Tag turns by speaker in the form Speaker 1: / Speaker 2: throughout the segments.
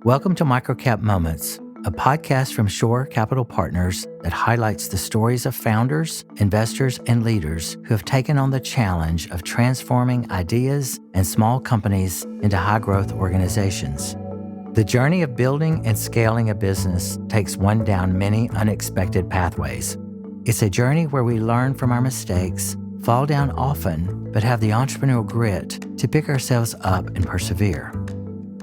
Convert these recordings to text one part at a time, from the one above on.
Speaker 1: Welcome to Microcap Moments, a podcast from Shore Capital Partners that highlights the stories of founders, investors, and leaders who have taken on the challenge of transforming ideas and small companies into high-growth organizations. The journey of building and scaling a business takes one down many unexpected pathways. It's a journey where we learn from our mistakes, fall down often, but have the entrepreneurial grit to pick ourselves up and persevere.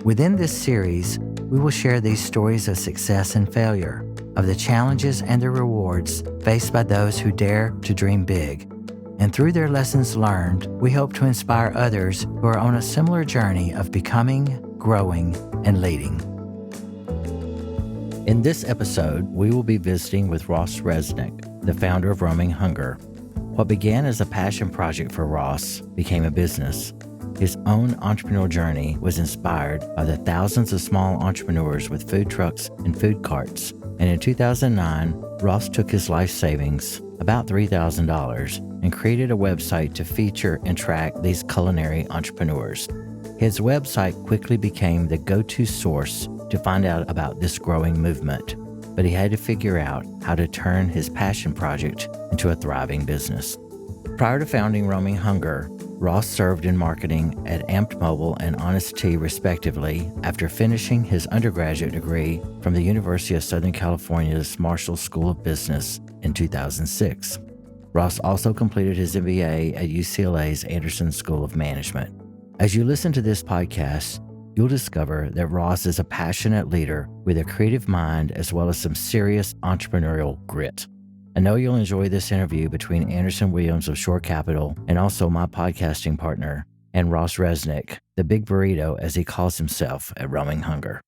Speaker 1: Within this series, we will share these stories of success and failure, of the challenges and the rewards faced by those who dare to dream big. And through their lessons learned, we hope to inspire others who are on a similar journey of becoming, growing, and leading. In this episode, we will be visiting with Ross Resnick, the founder of Roaming Hunger. What began as a passion project for Ross became a business. His own entrepreneurial journey was inspired by the thousands of small entrepreneurs with food trucks and food carts. And in 2009, Ross took his life savings, about $3,000, and created a website to feature and track these culinary entrepreneurs. His website quickly became the go-to source to find out about this growing movement, but he had to figure out how to turn his passion project into a thriving business. Prior to founding Roaming Hunger, Ross served in marketing at Amped Mobile and Honest Tea, respectively, after finishing his undergraduate degree from the University of Southern California's Marshall School of Business in 2006. Ross also completed his MBA at UCLA's Anderson School of Management. As you listen to this podcast, you'll discover that Ross is a passionate leader with a creative mind as well as some serious entrepreneurial grit. I know you'll enjoy this interview between Anderson Williams of Shore Capital and also my podcasting partner, and Ross Resnick, the Big Burrito as he calls himself at Roaming Hunger.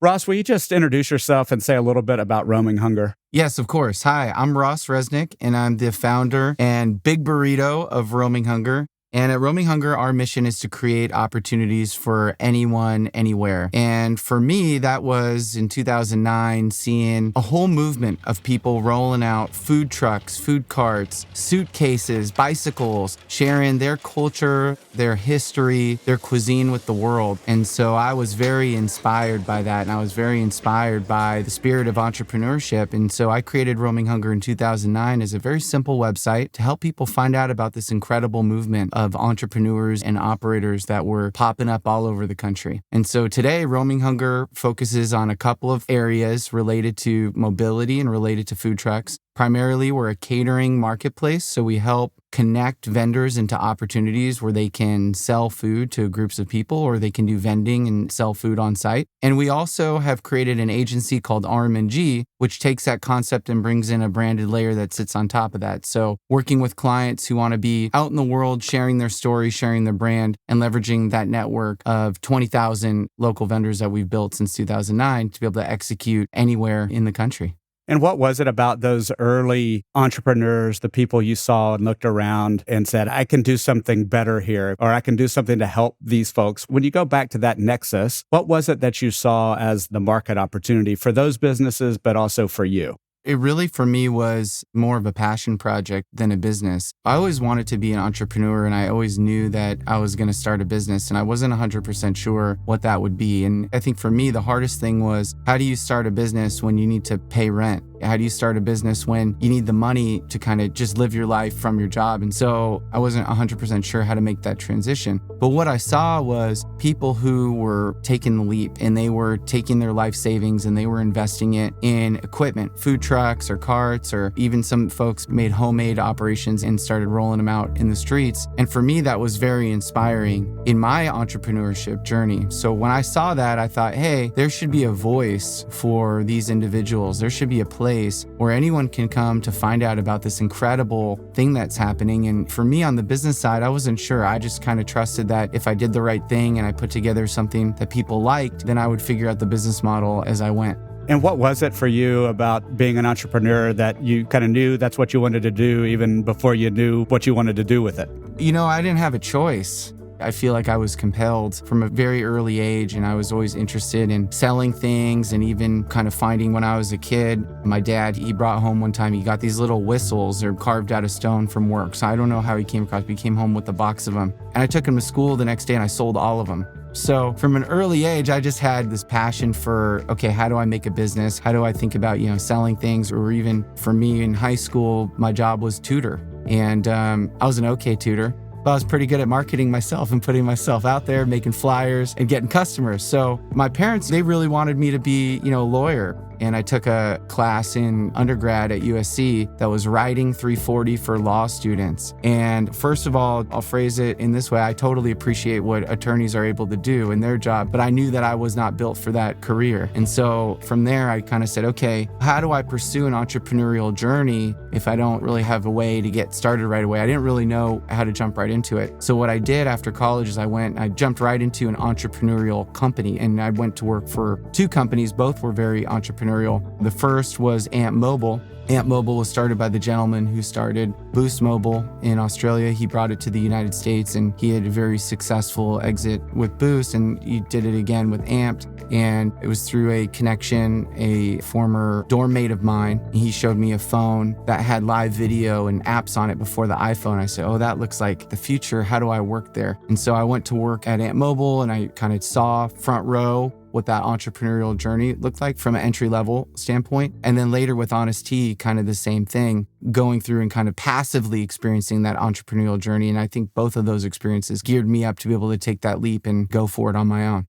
Speaker 2: Ross, will you just introduce yourself and say a little bit about Roaming Hunger?
Speaker 3: Yes, of course. Hi, I'm Ross Resnick, and I'm the founder and Big Burrito of Roaming Hunger. And at Roaming Hunger, our mission is to create opportunities for anyone, anywhere. And for me, that was in 2009, seeing a whole movement of people rolling out food trucks, food carts, suitcases, bicycles, sharing their culture, their history, their cuisine with the world. And so I was very inspired by that. And I was very inspired by the spirit of entrepreneurship. And so I created Roaming Hunger in 2009 as a very simple website to help people find out about this incredible movement of entrepreneurs and operators that were popping up all over the country. And so today, Roaming Hunger focuses on a couple of areas related to mobility and related to food trucks. Primarily, we're a catering marketplace, so we help connect vendors into opportunities where they can sell food to groups of people or they can do vending and sell food on site. And we also have created an agency called RM&G, which takes that concept and brings in a branded layer that sits on top of that. So working with clients who want to be out in the world, sharing their story, sharing their brand, and leveraging that network of 20,000 local vendors that we've built since 2009 to be able to execute anywhere in the country.
Speaker 2: And what was it about those early entrepreneurs, the people you saw and looked around and said, I can do something better here, or I can do something to help these folks? When you go back to that nexus, what was it that you saw as the market opportunity for those businesses, but also for you?
Speaker 3: It really, for me, was more of a passion project than a business. I always wanted to be an entrepreneur, and I always knew that I was going to start a business, and I wasn't 100% sure what that would be. And I think for me, the hardest thing was, how do you start a business when you need to pay rent? How do you start a business when you need the money to kind of just live your life from your job? And so I wasn't 100% sure how to make that transition. But what I saw was people who were taking the leap, and they were taking their life savings and they were investing it in equipment, food trucks or carts, or even some folks made homemade operations and started rolling them out in the streets. And for me, that was very inspiring in my entrepreneurship journey. So when I saw that, I thought, hey, there should be a voice for these individuals. There should be a place where anyone can come to find out about this incredible thing that's happening. And for me on the business side, I wasn't sure. I just kind of trusted that if I did the right thing and I put together something that people liked, then I would figure out the business model as I went.
Speaker 2: And what was it for you about being an entrepreneur that you kind of knew that's what you wanted to do even before you knew what you wanted to do with it?
Speaker 3: You know, I didn't have a choice. I feel like I was compelled from a very early age, and I was always interested in selling things and even kind of finding when I was a kid. My dad, he brought home one time, he got these little whistles. They're carved out of stone from work. So I don't know how he came across, but he came home with a box of them. And I took him to school the next day and I sold all of them. So from an early age, I just had this passion for, okay, how do I make a business? How do I think about, selling things? Or even for me in high school, my job was tutor. And I was an okay tutor, but I was pretty good at marketing myself and putting myself out there, making flyers and getting customers. So my parents, they really wanted me to be, a lawyer. And I took a class in undergrad at USC that was writing 340 for law students. And first of all, I'll phrase it in this way. I totally appreciate what attorneys are able to do in their job, but I knew that I was not built for that career. And so from there, I kind of said, okay, how do I pursue an entrepreneurial journey if I don't really have a way to get started right away? I didn't really know how to jump right into it. So what I did after college is I jumped right into an entrepreneurial company, and I went to work for 2 companies. Both were very entrepreneurial. The first was Amp Mobile. Amp Mobile was started by the gentleman who started Boost Mobile in Australia. He brought it to the United States, and he had a very successful exit with Boost, and he did it again with Amped. And it was through a connection, a former dorm mate of mine. He showed me a phone that had live video and apps on it before the iPhone. I said, oh, that looks like the future. How do I work there? And so I went to work at Amp Mobile, and I kind of saw front row what that entrepreneurial journey looked like from an entry-level standpoint. And then later with Honest Tea, kind of the same thing, going through and kind of passively experiencing that entrepreneurial journey. And I think both of those experiences geared me up to be able to take that leap and go for it on my own.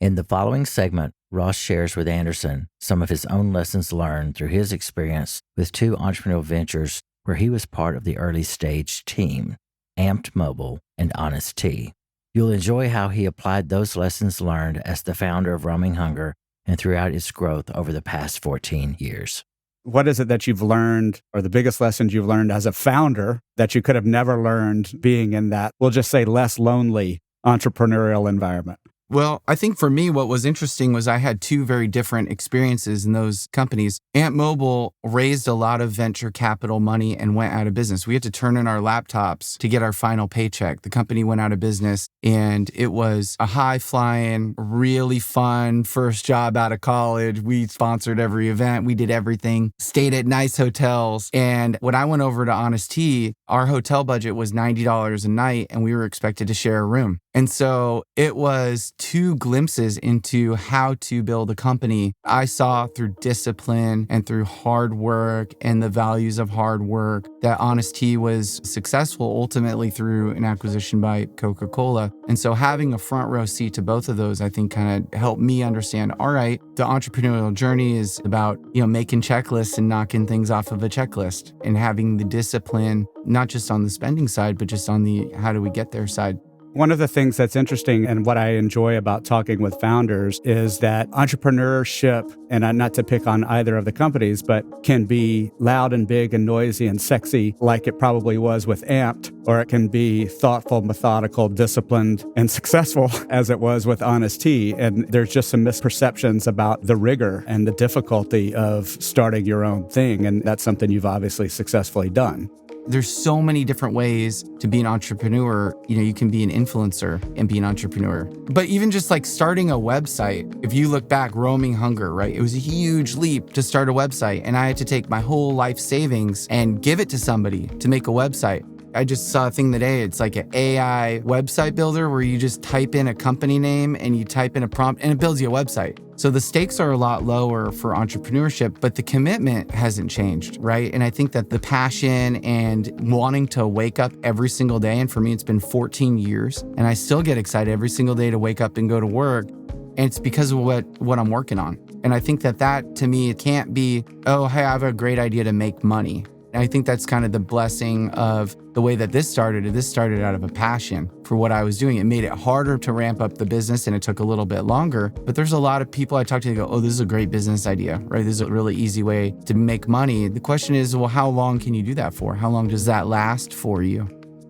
Speaker 1: In the following segment, Ross shares with Anderson some of his own lessons learned through his experience with 2 entrepreneurial ventures where he was part of the early stage team, Amped Mobile and Honest Tea. You'll enjoy how he applied those lessons learned as the founder of Roaming Hunger and throughout its growth over the past 14 years.
Speaker 2: What is it that you've learned, or the biggest lessons you've learned as a founder that you could have never learned being in that, we'll just say, less lonely entrepreneurial environment?
Speaker 3: Well, I think for me, what was interesting was I had 2 very different experiences in those companies. Amp Mobile raised a lot of venture capital money and went out of business. We had to turn in our laptops to get our final paycheck. The company went out of business, and it was a high-flying, really fun first job out of college. We sponsored every event. We did everything, stayed at nice hotels. And when I went over to Honest Tea, our hotel budget was $90 a night, and we were expected to share a room. And so it was 2 glimpses into how to build a company. I saw through discipline and through hard work and the values of hard work that Honest Tea was successful ultimately through an acquisition by Coca-Cola. And so having a front row seat to both of those, I think kind of helped me understand, all right, the entrepreneurial journey is about, making checklists and knocking things off of a checklist and having the discipline, not just on the spending side, but just on the how do we get there side.
Speaker 2: One of the things that's interesting and what I enjoy about talking with founders is that entrepreneurship, and not to pick on either of the companies, but can be loud and big and noisy and sexy like it probably was with Amped, or it can be thoughtful, methodical, disciplined, and successful as it was with Honest Tea. And there's just some misperceptions about the rigor and the difficulty of starting your own thing. And that's something you've obviously successfully done.
Speaker 3: There's so many different ways to be an entrepreneur. You can be an influencer and be an entrepreneur. But even just like starting a website, if you look back, Roaming Hunger, right? It was a huge leap to start a website. And I had to take my whole life savings and give it to somebody to make a website. I just saw a thing today. It's like an AI website builder where you just type in a company name and you type in a prompt and it builds you a website. So the stakes are a lot lower for entrepreneurship, but the commitment hasn't changed, right? And I think that the passion and wanting to wake up every single day, and for me, it's been 14 years, and I still get excited every single day to wake up and go to work. And it's because of what I'm working on. And I think that to me, it can't be, oh, hey, I have a great idea to make money. And I think that's kind of the blessing of the way that this started. This started out of a passion for what I was doing. It made it harder to ramp up the business and it took a little bit longer. But there's a lot of people I talk to that go, oh, this is a great business idea, right? This is a really easy way to make money. The question is, well, how long can you do that for? How long does that last for you?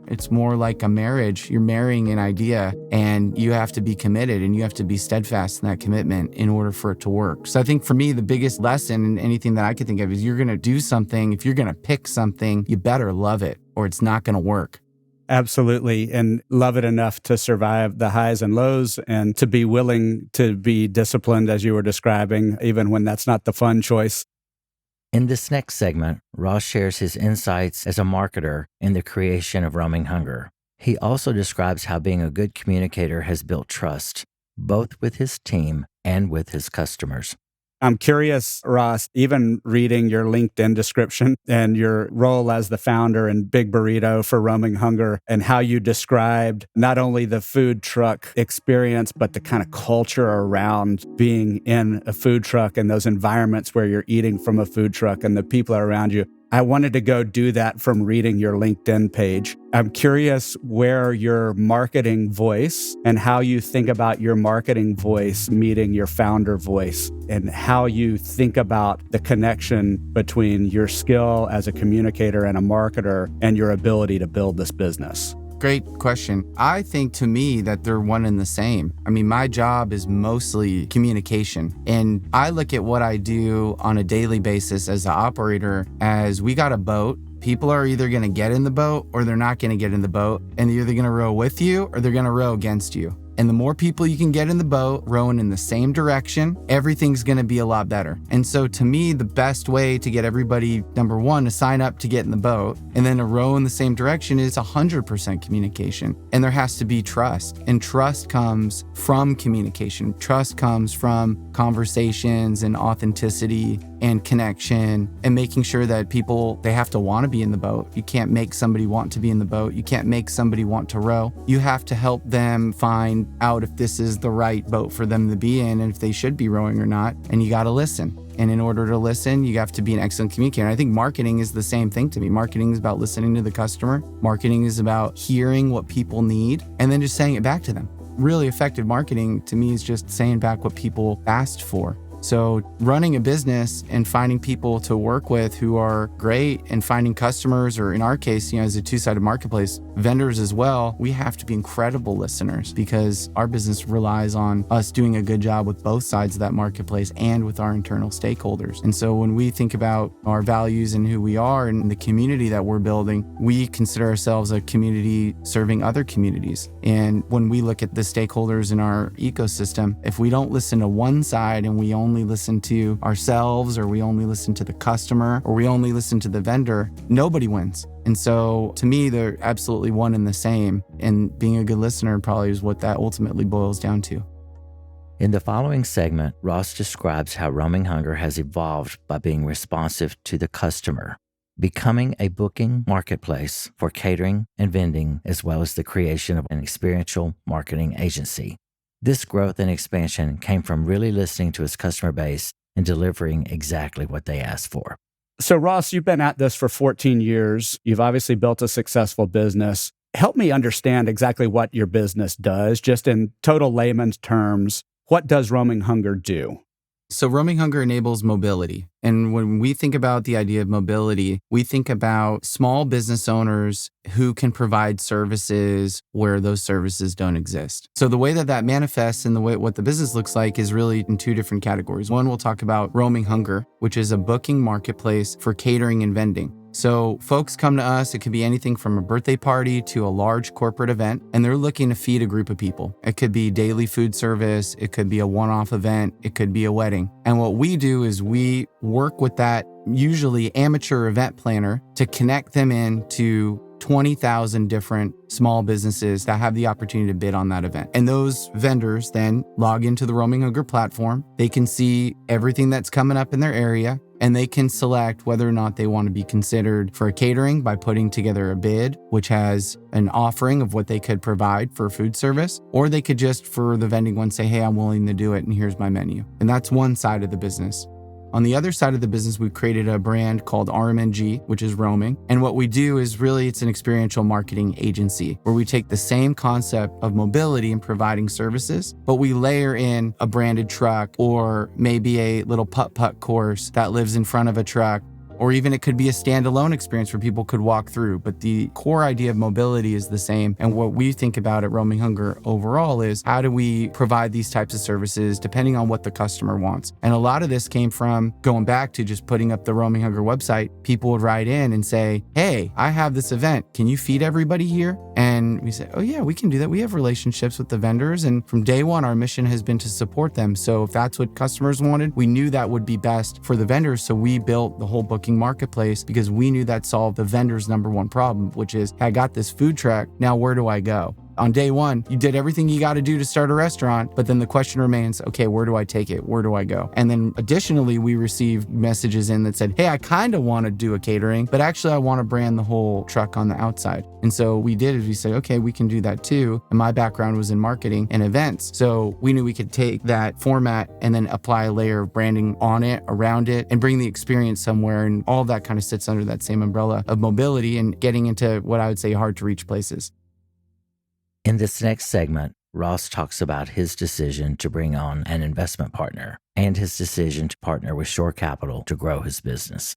Speaker 3: It's more like a marriage. You're marrying an idea and you have to be committed and you have to be steadfast in that commitment in order for it to work. So I think for me, the biggest lesson in anything that I could think of is you're going to do something. If you're going to pick something, you better love it or it's not going to work.
Speaker 2: Absolutely. And love it enough to survive the highs and lows and to be willing to be disciplined, as you were describing, even when that's not the fun choice.
Speaker 1: In this next segment, Ross shares his insights as a marketer in the creation of Roaming Hunger. He also describes how being a good communicator has built trust, both with his team and with his customers.
Speaker 2: I'm curious, Ross, even reading your LinkedIn description and your role as the founder and Big Burrito for Roaming Hunger, and how you described not only the food truck experience, but the kind of culture around being in a food truck and those environments where you're eating from a food truck and the people around you. I wanted to go do that from reading your LinkedIn page. I'm curious where your marketing voice and how you think about your marketing voice meeting your founder voice, and how you think about the connection between your skill as a communicator and a marketer and your ability to build this business.
Speaker 3: Great question. I think to me that they're one and the same. I mean, my job is mostly communication. And I look at what I do on a daily basis as an operator as we got a boat. People are either going to get in the boat or they're not going to get in the boat. And they're either going to row with you or they're going to row against you. And the more people you can get in the boat rowing in the same direction, everything's going to be a lot better. And so to me, the best way to get everybody, number one, to sign up to get in the boat and then to row in the same direction is 100% communication. And there has to be trust. And trust comes from communication. Trust comes from conversations and authenticity and connection and making sure that people, they have to want to be in the boat. You can't make somebody want to be in the boat. You can't make somebody want to row. You have to help them find out if this is the right boat for them to be in and if they should be rowing or not. And you got to listen. And in order to listen, you have to be an excellent communicator. I think marketing is the same thing to me. Marketing is about listening to the customer. Marketing is about hearing what people need and then just saying it back to them. Really effective marketing to me is just saying back what people asked for. So running a business and finding people to work with who are great and finding customers, or in our case, as a two-sided marketplace, vendors as well, we have to be incredible listeners because our business relies on us doing a good job with both sides of that marketplace and with our internal stakeholders. And so when we think about our values and who we are and the community that we're building, we consider ourselves a community serving other communities. And when we look at the stakeholders in our ecosystem, if we don't listen to one side and we only listen to ourselves, or we only listen to the customer, or we only listen to the vendor, nobody wins. And so to me, they're absolutely one and the same. And being a good listener probably is what that ultimately boils down to.
Speaker 1: In the following segment, Ross describes how Roaming Hunger has evolved by being responsive to the customer, becoming a booking marketplace for catering and vending, as well as the creation of an experiential marketing agency. This growth and expansion came from really listening to his customer base and delivering exactly what they asked for.
Speaker 2: So Ross, you've been at this for 14 years. You've obviously built a successful business. Help me understand exactly what your business does, just in total layman's terms. What does Roaming Hunger do?
Speaker 3: So Roaming Hunger enables mobility. And when we think about the idea of mobility, we think about small business owners who can provide services where those services don't exist. So the way that manifests and what the business looks like is really in two different categories. One, we'll talk about Roaming Hunger, which is a booking marketplace for catering and vending. So folks come to us, it could be anything from a birthday party to a large corporate event, and they're looking to feed a group of people. It could be daily food service, it could be a one-off event, it could be a wedding. And what we do is we work with that usually amateur event planner to connect them into 20,000 different small businesses that have the opportunity to bid on that event. And those vendors then log into the Roaming Hunger platform. They can see everything that's coming up in their area, and they can select whether or not they want to be considered for a catering by putting together a bid, which has an offering of what they could provide for food service, or they could just, for the vending one, say, hey, I'm willing to do it, and here's my menu. And that's one side of the business. On the other side of the business, we've created a brand called RMNG, which is roaming. And what we do is really, it's an experiential marketing agency where we take the same concept of mobility and providing services, but we layer in a branded truck or maybe a little putt-putt course that lives in front of a truck. Or even it could be a standalone experience where people could walk through. But the core idea of mobility is the same. And what we think about at Roaming Hunger overall is how do we provide these types of services depending on what the customer wants? And a lot of this came from going back to just putting up the Roaming Hunger website. People would write in and say, hey, I have this event. Can you feed everybody here? And we say, oh yeah, we can do that. We have relationships with the vendors. And from day one, our mission has been to support them. So if that's what customers wanted, we knew that would be best for the vendors. So we built the whole booking working marketplace because we knew that solved the vendor's number one problem, which is, I got this food truck, now where do I go? On day one, you did everything you got to do to start a restaurant, but then the question remains, okay, where do I take it? Where do I go? And then additionally, we received messages in that said, hey, I kind of want to do a catering, but actually I want to brand the whole truck on the outside. And so we did is we said, okay, we can do that too. And my background was in marketing and events. So we knew we could take that format and then apply a layer of branding on it, around it, and bring the experience somewhere. And all of that kind of sits under that same umbrella of mobility and getting into what I would say hard to reach places.
Speaker 1: In this next segment, Ross talks about his decision to bring on an investment partner and his decision to partner with Shore Capital to grow his business.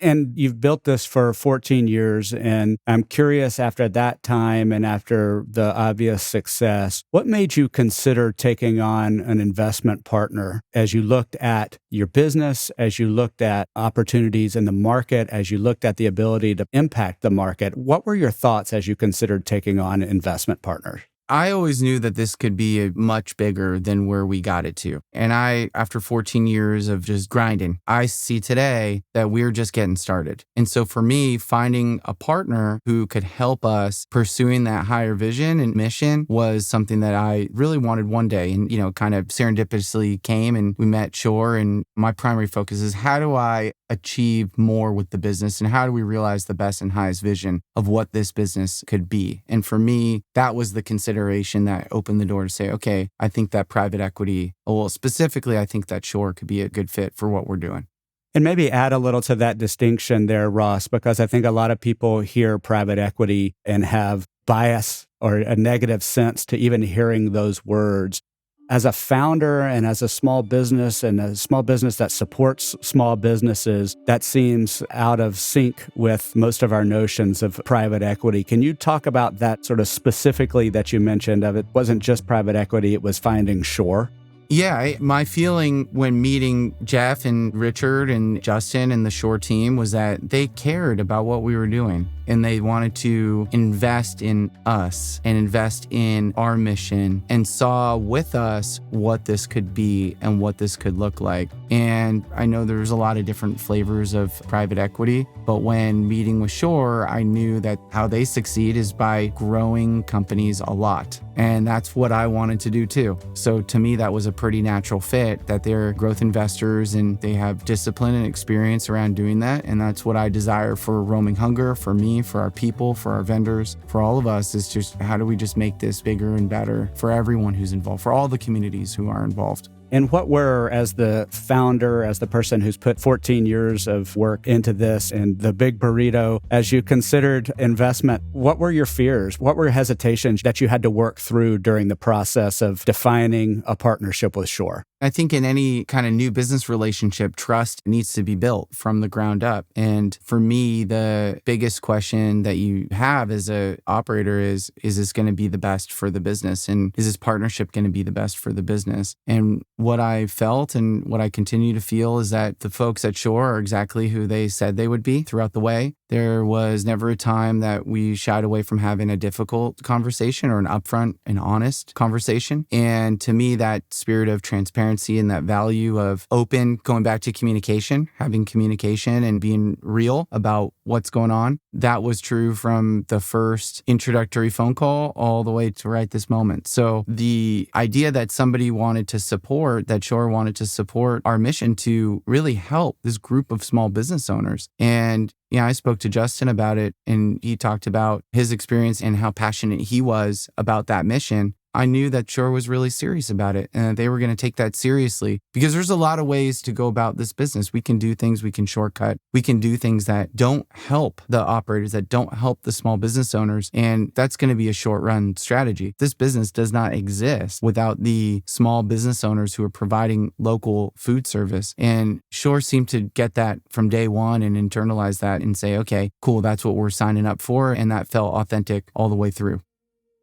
Speaker 2: And you've built this for 14 years. And I'm curious, after that time and after the obvious success, what made you consider taking on an investment partner as you looked at your business, as you looked at opportunities in the market, as you looked at the ability to impact the market? What were your thoughts as you considered taking on investment partners?
Speaker 3: I always knew that this could be much bigger than where we got it to. And after 14 years of just grinding, I see today that we're just getting started. And so for me, finding a partner who could help us pursuing that higher vision and mission was something that I really wanted one day. And, kind of serendipitously came and we met Shore. And my primary focus is, how do I achieve more with the business and how do we realize the best and highest vision of what this business could be? And for me, that was the consideration that opened the door to say, okay, I think that private equity, well, specifically, I think that Shore could be a good fit for what we're doing.
Speaker 2: And maybe add a little to that distinction there, Ross, because I think a lot of people hear private equity and have bias or a negative sense to even hearing those words. As a founder and as a small business and a small business that supports small businesses, that seems out of sync with most of our notions of private equity. Can you talk about that sort of specifically that you mentioned of it wasn't just private equity, it was finding Shore?
Speaker 3: Yeah, my feeling when meeting Jeff and Richard and Justin and the Shore team was that they cared about what we were doing and they wanted to invest in us and invest in our mission and saw with us what this could be and what this could look like. And I know there's a lot of different flavors of private equity, but when meeting with Shore, I knew that how they succeed is by growing companies a lot. And that's what I wanted to do too. So to me, that was a pretty natural fit, that they're growth investors and they have discipline and experience around doing that. And that's what I desire for Roaming Hunger, for me, for our people, for our vendors, for all of us, is just how do we just make this bigger and better for everyone who's involved, for all the communities who are involved.
Speaker 2: And what were, as the founder, as the person who's put 14 years of work into this and the big burrito, as you considered investment, what were your fears? What were hesitations that you had to work through during the process of defining a partnership with Shore?
Speaker 3: I think in any kind of new business relationship, trust needs to be built from the ground up. And for me, the biggest question that you have as an operator is this going to be the best for the business? And is this partnership going to be the best for the business? And what I felt and what I continue to feel is that the folks at Shore are exactly who they said they would be throughout the way. There was never a time that we shied away from having a difficult conversation or an upfront and honest conversation. And to me, that spirit of transparency and that value of open, going back to communication, having communication and being real about what's going on, that was true from the first introductory phone call all the way to right this moment. So the idea that somebody wanted to support, that Shore wanted to support our mission to really help this group of small business owners. And I spoke to Justin about it and he talked about his experience and how passionate he was about that mission. I knew that Shore was really serious about it and they were going to take that seriously because there's a lot of ways to go about this business. We can do things, we can shortcut, we can do things that don't help the operators, that don't help the small business owners. And that's going to be a short run strategy. This business does not exist without the small business owners who are providing local food service. And Shore seemed to get that from day one and internalize that and say, okay, cool, that's what we're signing up for. And that felt authentic all the way through.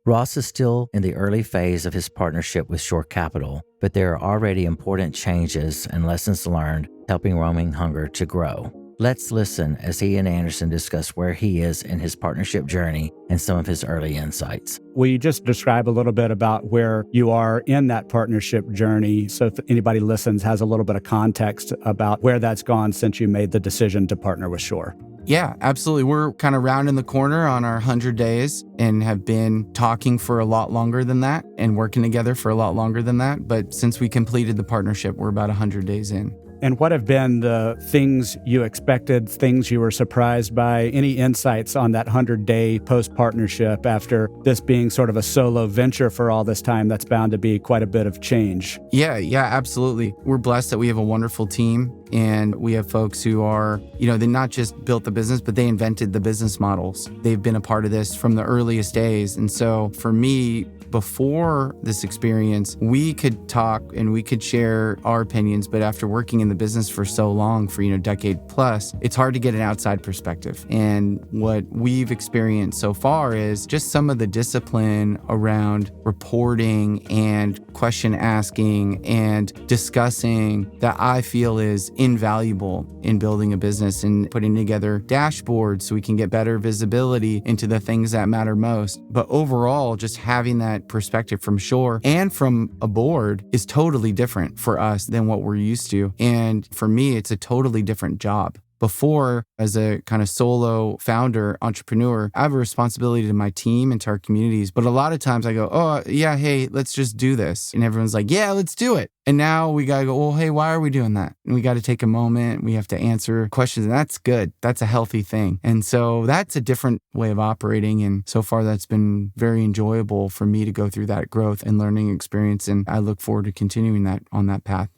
Speaker 1: Ross is still in the early phase of his partnership with Shore Capital, but there are already important changes and lessons learned helping Roaming Hunger to grow. Let's listen as he and Anderson discuss where he is in his partnership journey and some of his early insights.
Speaker 2: Will you just describe a little bit about where you are in that partnership journey so if anybody listens has a little bit of context about where that's gone since you made the decision to partner with Shore?
Speaker 3: Yeah, absolutely. We're kind of rounding the corner on our 100 days and have been talking for a lot longer than that and working together for a lot longer than that. But since we completed the partnership, we're about 100 days in.
Speaker 2: And what have been the things you expected, things you were surprised by? Any insights on that 100-day post-partnership after this being sort of a solo venture for all this time? That's bound to be quite a bit of change.
Speaker 3: Yeah, absolutely. We're blessed that we have a wonderful team and we have folks who are, they not just built the business, but they invented the business models. They've been a part of this from the earliest days. And so for me, before this experience, we could talk and we could share our opinions, but after working in the business for so long, for decade plus, it's hard to get an outside perspective. And what we've experienced so far is just some of the discipline around reporting and question asking and discussing that I feel is invaluable in building a business and putting together dashboards so we can get better visibility into the things that matter most. But overall, just having that perspective from Shore and from a board is totally different for us than what we're used to. And for me, it's a totally different job. Before, as a kind of solo founder, entrepreneur, I have a responsibility to my team and to our communities. But a lot of times I go, oh, yeah, hey, let's just do this. And everyone's like, yeah, let's do it. And now we got to go, well, hey, why are we doing that? And we got to take a moment. We have to answer questions. And that's good. That's a healthy thing. And so that's a different way of operating. And so far, that's been very enjoyable for me to go through that growth and learning experience. And I look forward to continuing that on that path.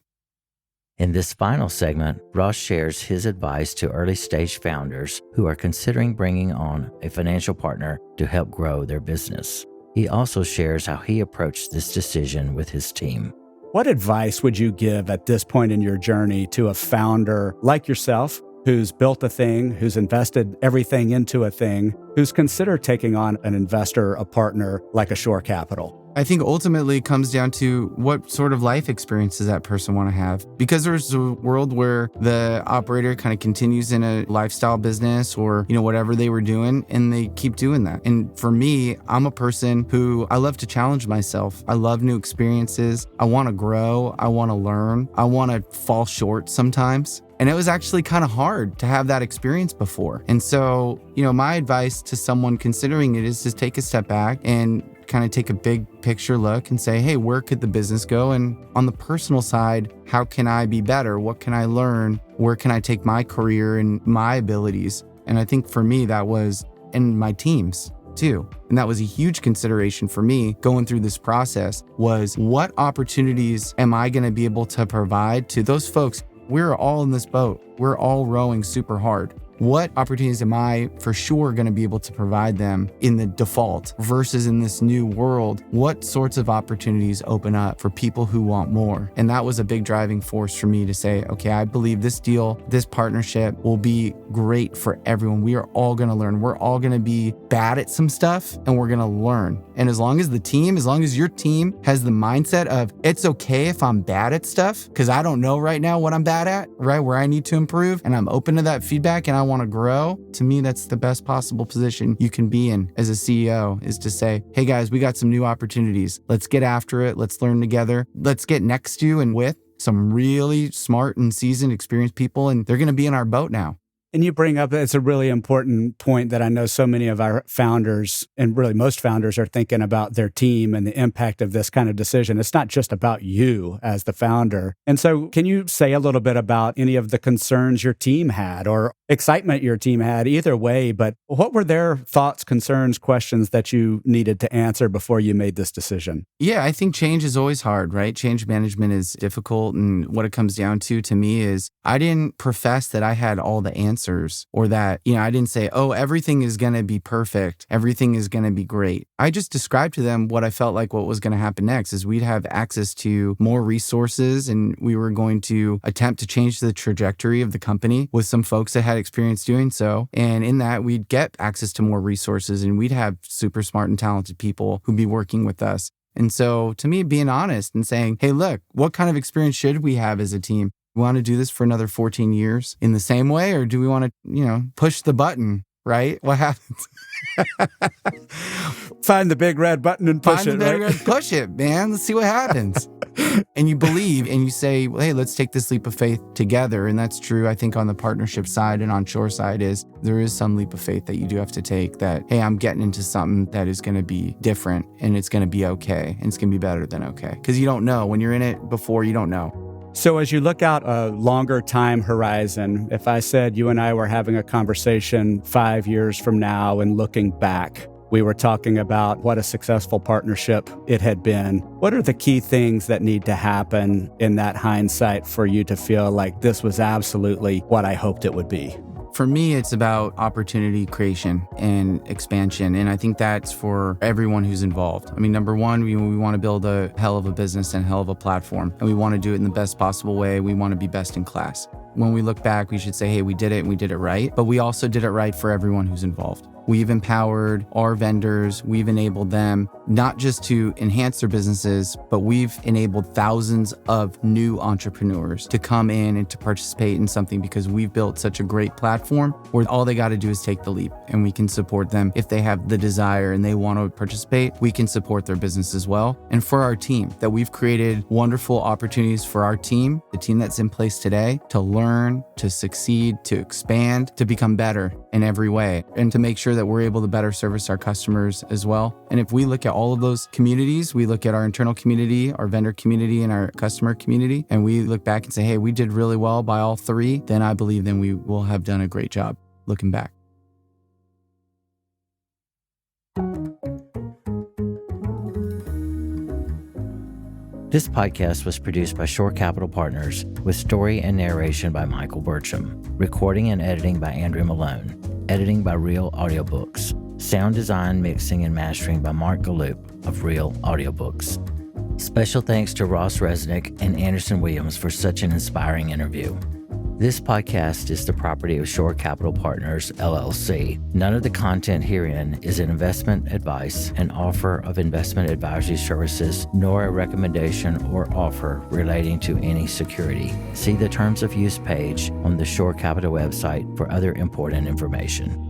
Speaker 1: In this final segment, Ross shares his advice to early-stage founders who are considering bringing on a financial partner to help grow their business. He also shares how he approached this decision with his team.
Speaker 2: What advice would you give at this point in your journey to a founder like yourself, who's built a thing, who's invested everything into a thing, who's considered taking on an investor, a partner like a Shore Capital?
Speaker 3: I think ultimately it comes down to what sort of life experience does that person want to have? Because there's a world where the operator kind of continues in a lifestyle business or, whatever they were doing, and they keep doing that. And for me, I'm a person who I love to challenge myself. I love new experiences. I want to grow. I want to learn. I want to fall short sometimes. And it was actually kind of hard to have that experience before. And so, my advice to someone considering it is to take a step back and kind of take a big picture look and say, hey, where could the business go? And on the personal side, how can I be better? What can I learn? Where can I take my career and my abilities? And I think for me, that was in my teams too. And that was a huge consideration for me going through this process was what opportunities am I going to be able to provide to those folks? We're all in this boat. We're all rowing super hard. What opportunities am I for sure going to be able to provide them in the default versus in this new world? What sorts of opportunities open up for people who want more? And that was a big driving force for me to say, okay, I believe this deal, this partnership will be great for everyone. We are all going to learn. We're all going to be bad at some stuff and we're going to learn. And as long as your team has the mindset of it's okay if I'm bad at stuff because I don't know right now what I'm bad at, right? Where I need to improve and I'm open to that feedback and I want to grow, to me, that's the best possible position you can be in as a CEO is to say, hey guys, we got some new opportunities. Let's get after it. Let's learn together. Let's get next to and with some really smart and seasoned, experienced people, and they're going to be in our boat now.
Speaker 2: And you bring up, it's a really important point that I know so many of our founders, and really most founders, are thinking about their team and the impact of this kind of decision. It's not just about you as the founder. And so can you say a little bit about any of the concerns your team had or excitement your team had, either way, but what were their thoughts, concerns, questions that you needed to answer before you made this decision?
Speaker 3: Yeah, I think change is always hard, right? Change management is difficult. And what it comes down to me is I didn't profess that I had all the answers or that, I didn't say, oh, everything is going to be perfect. Everything is going to be great. I just described to them what I felt like what was going to happen next is we'd have access to more resources and we were going to attempt to change the trajectory of the company with some folks that had experience doing so. And in that, we'd get access to more resources and we'd have super smart and talented people who'd be working with us. And so to me, being honest and saying, hey, look, what kind of experience should we have as a team? We want to do this for another 14 years in the same way, or do we want to, push the button, right? What happens?
Speaker 2: Find the big red button and push it, right?
Speaker 3: Push it, man. Let's see what happens. And you believe and you say, well, hey, let's take this leap of faith together. And that's true, I think, on the partnership side and on Shore side there is some leap of faith that you do have to take that, hey, I'm getting into something that is going to be different and it's going to be okay. And it's going to be better than okay. Because you don't know. When you're in it before, you don't know.
Speaker 2: So as you look out a longer time horizon, if I said you and I were having a conversation 5 years from now and looking back, we were talking about what a successful partnership it had been. What are the key things that need to happen in that hindsight for you to feel like this was absolutely what I hoped it would be?
Speaker 3: For me, it's about opportunity creation and expansion. And I think that's for everyone who's involved. I mean, number one, we want to build a hell of a business and hell of a platform. And we want to do it in the best possible way. We want to be best in class. When we look back, we should say, hey, we did it and we did it right. But we also did it right for everyone who's involved. We've empowered our vendors. We've enabled them not just to enhance their businesses, but we've enabled thousands of new entrepreneurs to come in and to participate in something because we've built such a great platform where all they got to do is take the leap, and we can support them. If they have the desire and they want to participate, we can support their business as well. And for our team, that we've created wonderful opportunities for our team, the team that's in place today, to learn, to succeed, to expand, to become better in every way, and to make sure that we're able to better service our customers as well. And if we look at all of those communities, we look at our internal community, our vendor community, and our customer community, and we look back and say, hey, we did really well by all three, then I believe then we will have done a great job looking back.
Speaker 1: This podcast was produced by Shore Capital Partners with story and narration by Michael Burcham, recording and editing by Andrew Malone, editing by Real Audiobooks, sound design, mixing, and mastering by Mark Galloop of Real Audiobooks. Special thanks to Ross Resnick and Anderson Williams for such an inspiring interview. This podcast is the property of Shore Capital Partners, LLC. None of the content herein is an investment advice, an offer of investment advisory services, nor a recommendation or offer relating to any security. See the Terms of Use page on the Shore Capital website for other important information.